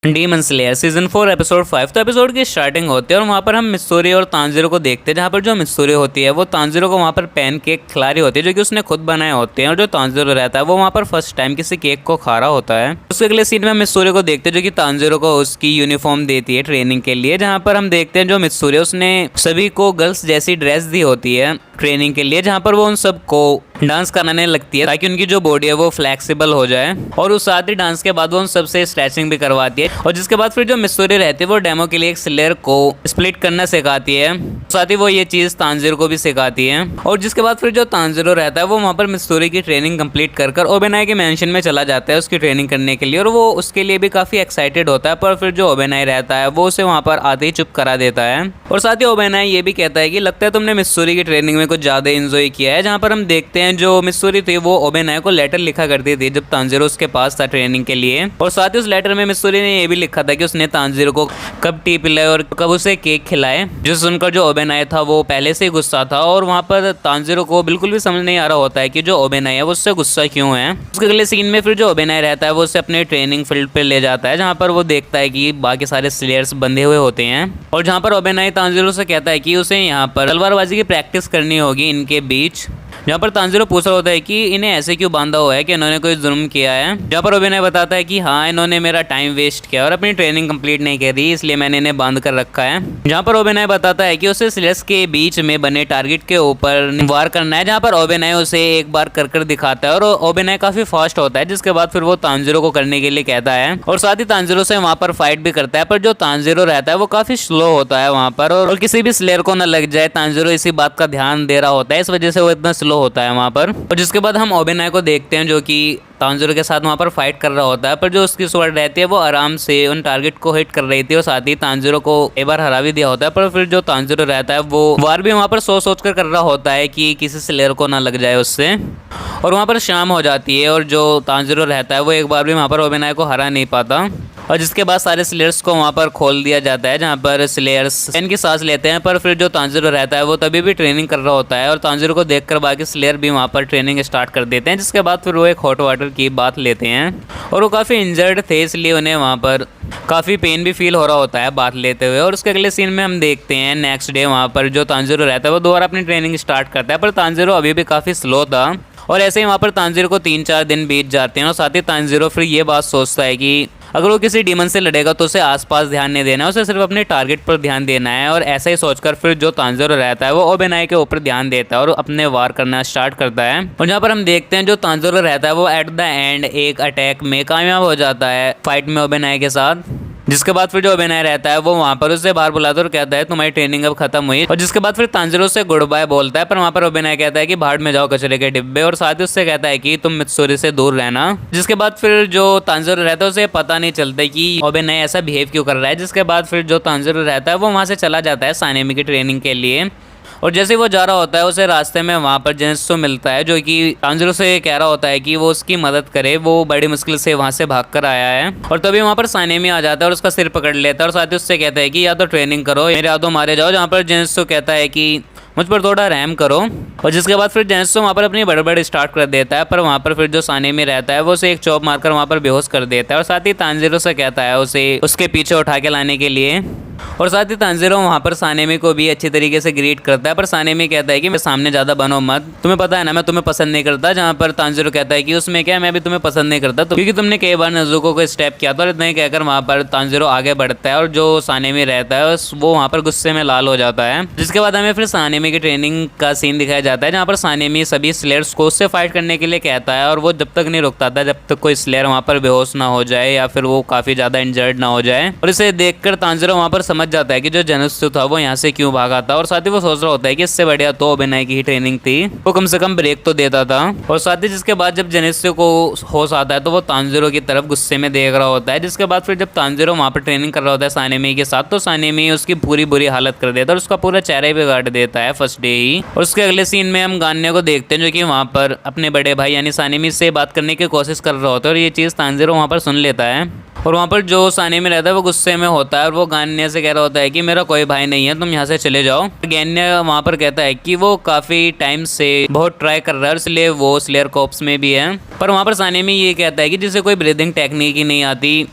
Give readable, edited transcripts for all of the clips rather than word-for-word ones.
Demon slayer season 4 episode 5। तो episode की starting होती है और वहाँ पर हम मिस्सूरी और तांजिरो को देखते हैं, जहाँ पर जो मिस्सूरी होती है वो तांजिरो को वहाँ पर पैन केक खिला रही होती है जो कि उसने खुद बनाए होते हैं। और जो तांजिरो रहता है वो वहाँ पर फर्स्ट टाइम किसी केक को खा रहा होता है। उसके अगले सीन में मिस्सूरी को देखते हैं जो कि तांजिरो को उसकी यूनिफॉर्म देती है ट्रेनिंग के लिए, जहाँ पर हम देखते हैं जो मिस्सूरी उसने सभी को गर्ल्स जैसी ड्रेस दी होती है ट्रेनिंग के लिए, जहाँ पर वो उन सबको डांस कराने लगती है ताकि उनकी जो बॉडी है वो फ्लेक्सिबल हो जाए। और उस साथ ही डांस के बाद वो उन सबसे स्ट्रेचिंग भी करवाती है। और जिसके बाद फिर जो मिस्सूरी रहती है वो डेमो के लिए एक स्लेयर को स्प्लिट करना सिखाती है, साथ ही वो ये चीज तांजिरो को भी सिखाती है। और जिसके बाद फिर जो तांजिरो रहता है वो वहाँ पर मिस्सूरी की ट्रेनिंग कंप्लीट कर ओबेनाई के मेंशन में चला जाता है उसकी ट्रेनिंग करने के लिए। और वो उसके लिए भी काफी एक्साइटेड होता है, पर फिर जो ओबेनाई रहता है वो उसे वहाँ पर आते ही चुप करा देता है। और साथ ही ओबेनाई ये भी कहता है कि लगता है तुमने मिस्सूरी की ट्रेनिंग में कुछ ज्यादा एंजॉय किया है, जहाँ पर हम देखते हैं जो मिस्सूरी थी वो ओबेनाई को लेटर लिखा करती थी जब तांजिरो उसके पास था ट्रेनिंग के लिए। और साथ ही उस लेटर में मिस्सूरी ने ये भी लिखा था कि उसने तांजिरो को कब टी पिलाए और कब उसे केक खिलाए, जो सुनकर जो ओबेनाई था वो पहले से ही गुस्सा था। और वहाँ पर तांजिरो को बिल्कुल भी समझ नहीं आ रहा होता है कि जो ओबेनाई है वो उससे गुस्सा क्यों है। उसके अगले सीन में फिर जो ओबेनाई रहता है वो उसे अपने ट्रेनिंग फील्ड पे ले जाता है, जहाँ पर वो देखता है कि बाकी सारे स्लेयर्स बंधे हुए होते हैं। और जहाँ पर ओबेनाई तांजिरो से कहता है कि उसे यहाँ पर तलवारबाजी की प्रैक्टिस करनी होगी इनके बीच, जहाँ पर तांजिरो पूछ रहा होता है कि इन्हें ऐसे क्यों बांधा हुआ है, कि इन्होंने कोई जुल्म किया है। जहाँ पर ओबेनाई बताता है कि हाँ, इन्होंने मेरा टाइम वेस्ट किया और अपनी ट्रेनिंग कंप्लीट नहीं करी, इसलिए मैंने इन्हें बांध कर रखा है। जहाँ पर ओबेनाई बताता है कि उसे स्लेयर्स के बीच में बने टारगेट के ऊपर वार करना है, जहाँ पर ओबेनाई उसे एक बार कर दिखाता है। और ओबेनाई काफी फास्ट होता है, जिसके बाद फिर वो तांजिरो को करने के लिए कहता है। और साथ ही तांजिरो से वहाँ पर फाइट भी करता है, पर जो तांजिरो रहता है वो काफी स्लो होता है वहाँ पर, और किसी भी स्लेयर को न लग जाए, तांजिरो इसी बात का ध्यान दे रहा होता है, इस वजह से वो इतना स्लो होता है वहाँ पर। और जिसके बाद हम ओबेनाई को देखते हैं जो कि तांजिरो के साथ वहाँ पर फाइट कर रहा होता है, पर जो उसकी स्वॉर्ड रहती है वो आराम से उन टारगेट को हिट कर रही थी। और साथ ही तांजिरो को एक बार हरा भी दिया होता है, पर फिर जो तांजिरो रहता है वो वार भी वहाँ पर सोच कर रहा होता है कि किसी स्लेयर को ना लग जाए उससे। और वहाँ पर शाम हो जाती है और जो तांजिरो रहता है वो एक बार भी वहाँ पर ओबेनाई को हरा नहीं पाता। और जिसके बाद सारे स्लेयर्स को वहाँ पर खोल दिया जाता है, जहाँ पर स्लेयर्स इनकी सांस लेते हैं। पर फिर जो तांजिरो रहता है वो तभी भी ट्रेनिंग कर रहा होता है, और तांजिरो को देखकर बाकी स्लेयर भी वहाँ पर ट्रेनिंग स्टार्ट कर देते हैं। जिसके बाद फिर वो एक हॉट वाटर की बात लेते हैं, और वो काफ़ी इंजर्ड थे इसलिए उन्हें वहाँ पर काफ़ी पेन भी फील हो रहा होता है बात लेते हुए। और उसके अगले सीन में हम देखते हैं नेक्स्ट डे वहाँ पर जो तांजिरो रहता है वो दोबारा अपनी ट्रेनिंग स्टार्ट करता है, पर तांजिरो अभी भी काफ़ी स्लो था। और ऐसे ही वहाँ पर तांजिरो को 3-4 दिन बीत जाते हैं। और साथ ही तांजिरो फिर ये बात सोचता है कि अगर वो किसी डीमन से लड़ेगा तो उसे आसपास ध्यान नहीं देना है, उसे सिर्फ अपने टारगेट पर ध्यान देना है। और ऐसा ही सोचकर फिर जो तांजिरो रहता है वो ओबेनाई के ऊपर ध्यान देता है और अपने वार करना स्टार्ट करता है। और जहाँ पर हम देखते हैं जो तांजिरो रहता है वो एट द एंड एक अटैक में कामयाब हो जाता है फाइट में ओबेनाई के साथ। जिसके बाद फिर जो ओबेनाई रहता है वो वहाँ पर उससे बाहर बुलाता है और कहता है तुम्हारी ट्रेनिंग अब खत्म हुई। और जिसके बाद फिर तांजिरो से गुड बाय बोलता है, पर वहाँ पर ओबेनाई कहता है कि बाहर में जाओ कचरे के डिब्बे। और साथ ही उससे कहता है कि तुम मित्सुरी से दूर रहना। जिसके बाद फिर जो तांजिरो रहता है उसे पता नहीं चलता कि ओबेनाई ऐसा बिहेव क्यों कर रहा है। जिसके बाद फिर जो तांजिरो रहता है वो वहाँ से चला जाता है सानेमी की ट्रेनिंग के लिए। और जैसे वो जा रहा होता है उसे रास्ते में वहाँ पर जेनेत्सु मिलता है, जो कि तांजिरो से कह रहा होता है कि वो उसकी मदद करे, वो बड़ी मुश्किल से वहाँ से भाग कर आया है। और तभी वहाँ पर सानेमी आ जाता है और उसका सिर पकड़ लेता है, और साथ ही उससे कहता है कि या तो ट्रेनिंग करो मेरे हाथों मारे जाओ। जहाँ पर जेनेत्सु कहता है कि मुझ पर थोड़ा रहम करो। और जिसके बाद फिर जेनेत्सु वहाँ पर अपनी बड़बड़ स्टार्ट कर देता है, पर वहाँ पर फिर जो सानेमी रहता है वो उसे एक चॉप मारकर वहाँ पर बेहोश कर देता है। और साथ ही तांजिरो से कहता है उसे उसके पीछे उठा के लाने के लिए। और साथ ही तांजिरो वहाँ पर सानेमी को भी अच्छी तरीके से ग्रीट करता है, पर सानेमी कहता है कि मैं सामने ज़्यादा बनो मत, तुम्हें पता है ना मैं तुम्हें पसंद नहीं करता। जहाँ पर तांजिरो कहता है कि उसमें क्या, मैं भी तुम्हें पसंद नहीं करता क्योंकि तुमने कई बार नज़ुको को स्टेप किया था। और इतना ही कहकर वहाँ पर तांजिरो आगे बढ़ता है, और जो सानेमी रहता है वो वहाँ पर गुस्से में लाल हो जाता है। जिसके बाद हमें फिर सानेमी की ट्रेनिंग का सीन दिखाया जाता है, जहाँ पर सानेमी सभी स्लेयर्स को उससे फाइट करने के लिए कहता है, और वो जब तक नहीं रुकता था जब तक कोई स्लेयर वहाँ पर बेहोश ना हो जाए या फिर वो काफ़ी ज़्यादा इंजर्ड ना हो जाए। और इसे देखकर तांजिरो वहाँ पर समझ जाता है कि जो जेनेत्सु था वो यहाँ से क्यों भागा था। और साथ ही वो सोच रहा होता है कि इससे बढ़िया तो ओबेनाई की ही ट्रेनिंग थी, वो कम से कम ब्रेक तो देता था। और साथ ही जिसके बाद जब जेनेत्सु को होश आता है तो वो तांजिरो की तरफ गुस्से में देख रहा होता है। जिसके बाद फिर जब तांजिरो वहाँ पर ट्रेनिंग कर रहा होता है सानेमी के साथ, तो सानेमी उसकी पूरी बुरी हालत कर देता है और उसका पूरा चेहरा ही बिगाड़ देता है फर्स्ट डे ही। और उसके अगले सीन में हम गान्या को देखते हैं जो कि वहाँ पर अपने बड़े भाई यानी सानेमी से बात करने की कोशिश कर रहा होता है, और ये चीज़ तांजिरो वहाँ पर सुन लेता है। और वहाँ पर जो सानेमी रहता है वो गुस्से में होता है और वो गान्या से कह रहा होता है कि मेरा कोई भाई नहीं है, तुम यहाँ से चले जाओ। गान्या वहाँ पर कहता है कि वो काफ़ी टाइम से बहुत ट्राई कर रहा है, इसलिए वो स्लेयर कॉर्प्स में भी है। पर वहाँ पर सानेमी ये कहता है कि जिसे कोई ब्रीदिंग टेक्निक ही नहीं आती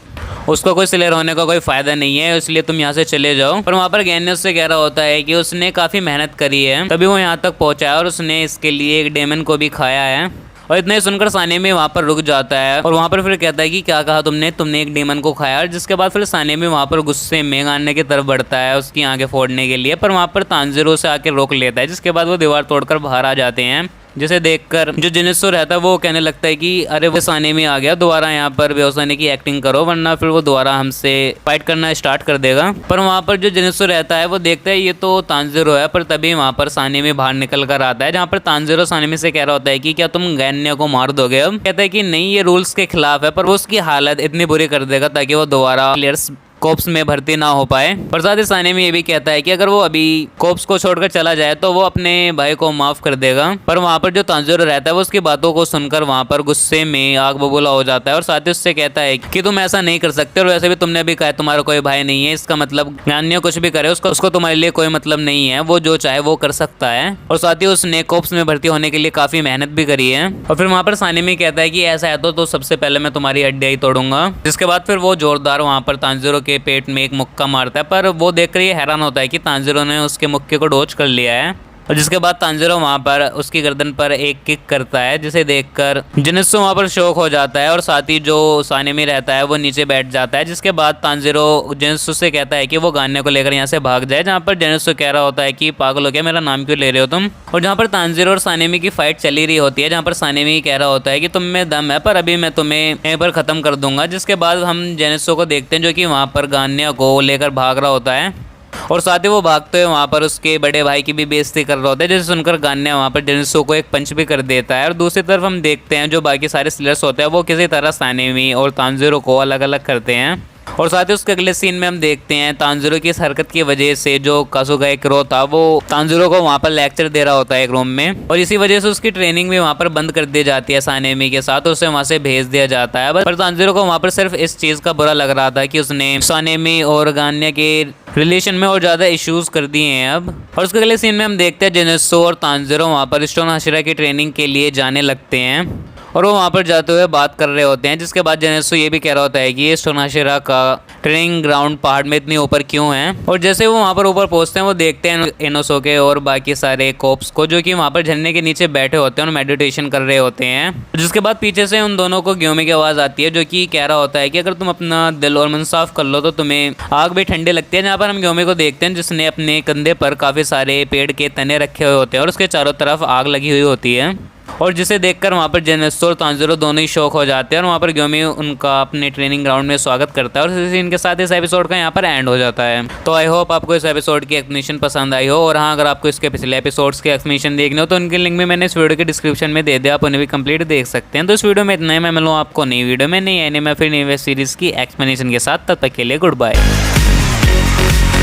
उसको कोई स्लेयर होने का कोई फायदा नहीं है, इसलिए तुम यहाँ से चले जाओ। पर वहाँ पर गैन्य उससे कह रहा होता है कि उसने काफी मेहनत करी है तभी वो यहाँ तक पहुंचा है और उसने इसके लिए एक डेमन को भी खाया है। और इतना ही सुनकर सानेमी वहाँ पर रुक जाता है और वहाँ पर फिर कहता है कि क्या कहा तुमने एक डेमन को खाया। और जिसके बाद फिर सानेमी वहाँ पर गुस्से में गान्य की तरफ बढ़ता है उसकी आंखें फोड़ने के लिए, पर वहाँ पर तांजीरो से आके रोक लेता है। जिसके बाद वो दीवार तोड़कर बाहर आ जाते हैं, जिसे देखकर जो जिनित्सु रहता है वो कहने लगता है कि अरे वो सानेमी आ गया, दोबारा यहाँ पर बेहोश होने की एक्टिंग करो वरना फिर वो दोबारा हमसे फाइट करना स्टार्ट कर देगा। पर वहाँ पर जो जिनित्सु रहता है वो देखता है ये तो तांजीरो है, पर तभी वहाँ पर सानेमी बाहर निकल कर आता है, जहाँ पर तांजीरो सानेमी से कह रहा होता है कि क्या तुम गैन्य को मार दोगे। अब कहता है कि नहीं, ये रूल्स के खिलाफ है, पर वो उसकी हालत इतनी बुरी कर देगा ताकि वो दोबारा प्लेयर्स कोप्स में भर्ती ना हो पाए। पर साथ ही सानेमी ये भी कहता है कि अगर वो अभी कोप्स को छोड़कर चला जाए तो वो अपने भाई को माफ कर देगा। पर वहाँ पर जो तांजीरो रहता है वो उसकी बातों को सुनकर वहाँ पर गुस्से में आग बबूला हो जाता है और साथ ही उससे कहता है कि तुम ऐसा नहीं कर सकते, और वैसे भी तुमने भी कहा तुम्हारा कोई भाई नहीं है, इसका मतलब गान्य कुछ भी करे उसको तुम्हारे लिए कोई मतलब नहीं है, वो जो चाहे वो कर सकता है। और साथ ही उसने कोप्स में भर्ती होने के लिए काफी मेहनत भी करी है। और फिर वहाँ पर सानेमी कहता है कि ऐसा है तो सबसे पहले मैं तुम्हारी हड्डियां ही तोड़ूंगा। जिसके बाद फिर वो जोरदार वहाँ पर तांजीरो के पेट में एक मुक्का मारता है, पर वो देखकर ये हैरान होता है कि तांजीरो ने उसके मुक्के को डोज कर लिया है। और जिसके बाद तांजीरो वहाँ पर उसकी गर्दन पर एक किक करता है, जिसे देखकर जिनित्सु वहाँ पर शॉक हो जाता है और साथ ही जो सानेमी रहता है वो नीचे बैठ जाता है। जिसके बाद तांजीरो जिनित्सु से कहता है कि वो गान्य को लेकर यहाँ से भाग जाए, जहाँ पर जिनित्सु कह रहा होता है कि पागल हो गया, मेरा नाम क्यों ले रहे हो तुम। और जहाँ पर तांजीरो और सानेमी की फाइट चली रही होती है, जहाँ पर सानेमी कह रहा होता है कि तुम में दम है पर अभी मैं तुम्हें यहीं पर खत्म कर दूंगा। जिसके बाद हम जिनित्सु को देखते हैं जो कि वहाँ पर गान्य को लेकर भाग रहा होता है और साथ ही वो भागते हुए वहाँ पर उसके बड़े भाई की भी बेइज्जती कर रहा होता है, जिसे सुनकर गान्य वहाँ पर जिनित्सु को एक पंच भी कर देता है। और दूसरी तरफ हम देखते हैं जो बाकी सारे स्लेयर्स होते हैं वो किसी तरह सानेमी और तांजीरो को अलग अलग करते हैं। और साथ ही उसके अगले सीन में हम देखते हैं तांजीरो की इस हरकत की वजह से जो कासुगा एक रो था वो तांजीरो को वहाँ पर लेक्चर दे रहा होता है एक रूम में, और इसी वजह से उसकी ट्रेनिंग भी वहाँ पर बंद कर दी जाती है सानेमी के साथ, उसे वहाँ से भेज दिया जाता है। पर तांजीरो को वहाँ पर सिर्फ इस चीज़ का बुरा लग रहा था कि उसने सानेमी और गान्य के रिलेशन में और ज़्यादा इश्यूज कर दिए हैं अब। और उसके अगले सीन में हम देखते हैं जिनित्सु और तांजीरो वहाँ पर स्टोन हाशिरा की ट्रेनिंग के लिए जाने लगते हैं और वो वहाँ पर जाते हुए बात कर रहे होते हैं। जिसके बाद जिनित्सु ये भी कह रहा होता है कि ये स्टोन हाशिरा का ट्रेनिंग ग्राउंड पहाड़ में इतनी ऊपर क्यों है। और जैसे वो वहाँ पर ऊपर पहुँचते हैं वो देखते हैं इनोसुके और बाकी सारे कोप्स को जो कि वहाँ पर झरने के नीचे बैठे होते हैं और मेडिटेशन कर रहे होते हैं। जिसके बाद पीछे से उन दोनों को ग्योमी की आवाज़ आती है जो कि कह रहा होता है कि अगर तुम अपना दिल और मन साफ कर लो तो तुम्हें आग भी ठंडी लगती है। जहाँ पर हम ग्योमी को देखते हैं जिसने अपने कंधे पर काफ़ी सारे पेड़ के तने रखे हुए होते हैं और उसके चारों तरफ आग लगी हुई होती है, और जिसे देखकर वहाँ पर जिनित्सु और तांजीरो दोनों ही शौक हो जाते हैं और वहाँ पर ग्योमी उनका अपने ट्रेनिंग ग्राउंड में स्वागत करता है। और इसी सीन के साथ इस एपिसोड का यहाँ पर एंड हो जाता है। तो आई होप आपको इस एपिसोड की एक्सप्लेनेशन पसंद आई हो, और हाँ अगर आपको इसके पिछले एपिसोड्स की एक्सप्लेनेशन देखने हो तो उनके लिंक भी मैंने इस वीडियो के डिस्क्रिप्शन में दे दिया, आप उन्हें भी कंप्लीट देख सकते हैं। तो इस वीडियो में इतना ही, मैं मिलूँ आपको नई वीडियो में नई एनिमे फिर नई वेब सीरीज़ की एक्सप्लेनेशन के साथ। तब तक के लिए गुड बाय।